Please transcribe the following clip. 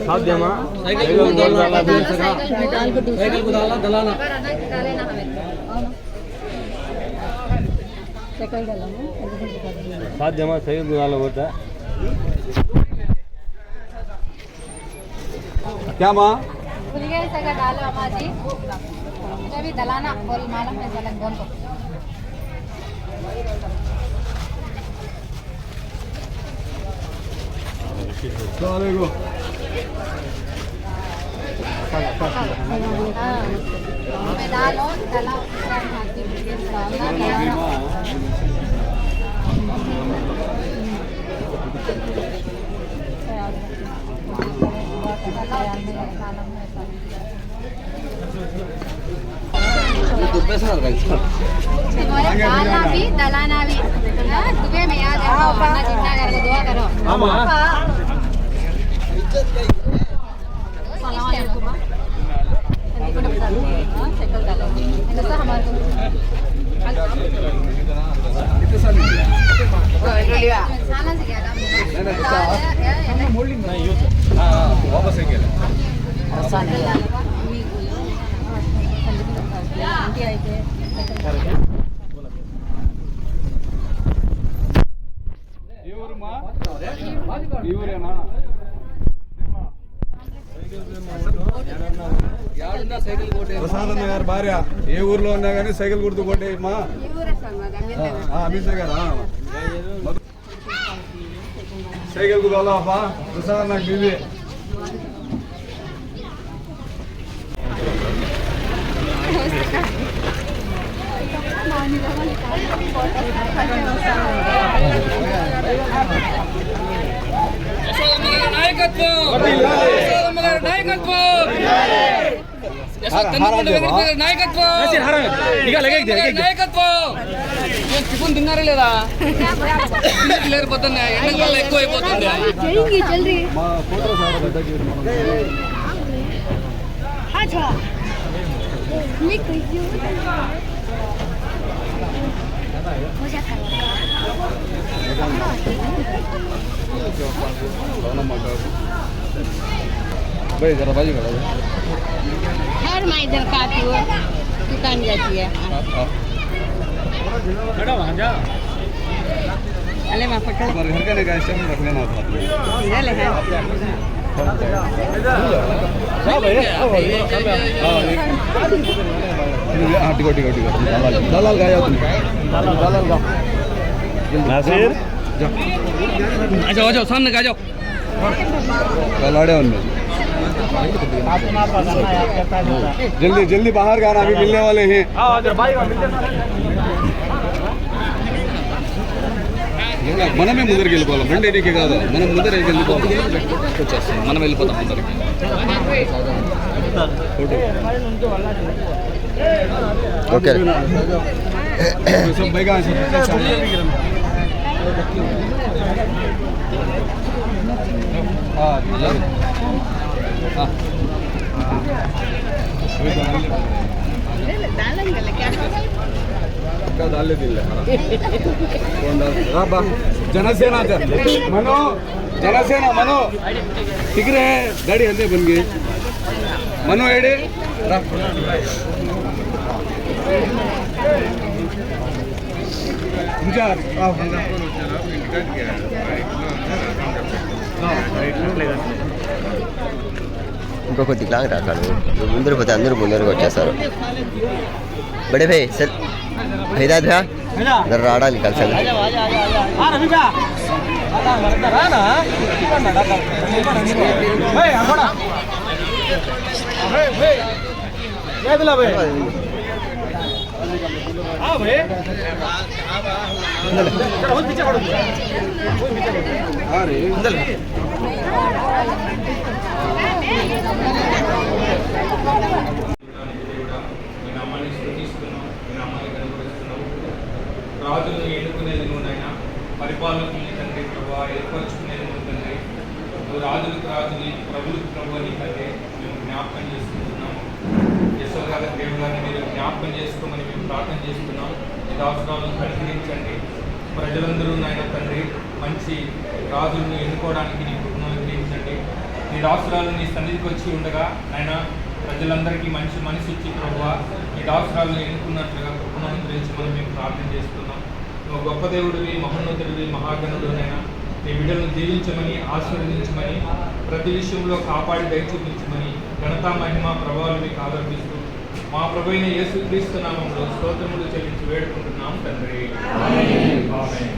साध्यमा साध्यमा सही गुजाला होता क्या माँ डालो अम्माजी भी दलाना बोल मालूम है दलन बोल को चलेगो मैं डालो दला भी दलाना भी तुम्हें मैं याद है जितना करो दुआ करो वापस ప్రసాదన్న గారు భార్య ఏ ఊర్లో ఉన్నా కానీ సైకిల్ గుర్తు కొట్టేయమ్మా అమిత్ గారా సైకిల్ గుర్తు ప్రసాద్ నాకు బీబీ టిఫిన్ తిన్నారా లేదా లేరు పొద్దున్న ఎండల వల్ల ఎక్కువ అయిపోతుంది भाई जरा बाजू खड़ा हर माँ इधर काटी हुआ दुकान जाती है अले माँ पकड़ हमारे घर का निकाय स्टेशन रख लेना था ले है हाँ टिको टिको टिको दलाल गाया तुम दलाल गा नासिर आ जाओ सामने आ जाओ कलाड़े उनमें जल्दी जल्दी बाहर का अभी मिलने वाले हैं మనమే ముందరికి వెళ్ళిపోవాలి ఫ్రెండ్ ఏరియాకి కాదు మనం ముందరికి వెళ్ళిపోవాలి వచ్చేస్తాం మనం వెళ్ళిపోతాం ముందరికి ఓకే सब बैगा सब हां हां जनसेना मनो जनसेना मनो टिकरे गाड़ी अंदर बन गई मनो एडे ఇంకొకటి లాగా రాకాడు ముందర పోతే అందరూ ముందరకు వచ్చేస్తారు బడే భాయ్ సర్ హైదాద్ భయ్యా ఇద్దరు రావడానికి కలిసి రాజులను ఎన్నుకునేది నువ్వునైనా పరిపాలకుల్ని తండ్రి ప్రభా ఏర్పరచుకునేది నువ్వు తండ్రి నువ్వు రాజులకు రాజుని ప్రభులకు ప్రభు అని కంటే మేము జ్ఞాపకం చేసుకుంటున్నాము. యశ్వర్ గారి దేవుడు గారిని మీరు జ్ఞాపకం చేసుకోమని మేము ప్రార్థన చేస్తున్నాం. ఈ అవసరాలను పరిశీలించండి. ప్రజలందరూ నాయన తండ్రి మంచి రాజులను ఎన్నుకోవడానికి నీ కృపను అనుగ్రహించండి. నీ రాష్ట్రాలు నీ సన్నిధికి వచ్చి ఉండగా ఆయన ప్రజలందరికీ మంచి మనసు ఇచ్చి ప్రభువా ఈ రాష్ట్రాలను ఎన్నుకున్నట్లుగా కృపను అనుగ్రహించమని మేము ప్రార్థన చేస్తున్నాం. నువ్వు గొప్ప దేవుడివి, మహోన్నతుడివి, మహాగణుడునైనా నీ బిడ్డలను దీవించమని, ఆశీర్వదించమని, ప్రతి విషయంలో కాపాడి దయ చూపించమని ఘనతా మహిమ ప్రభావాలు మీకు ఆదర్శిస్తూ మా ప్రభు అయిన యేసుక్రీస్తు నామములో స్తోత్రములు చెల్లించి వేడుకుంటున్నాం తండ్రి. ఆమేన్.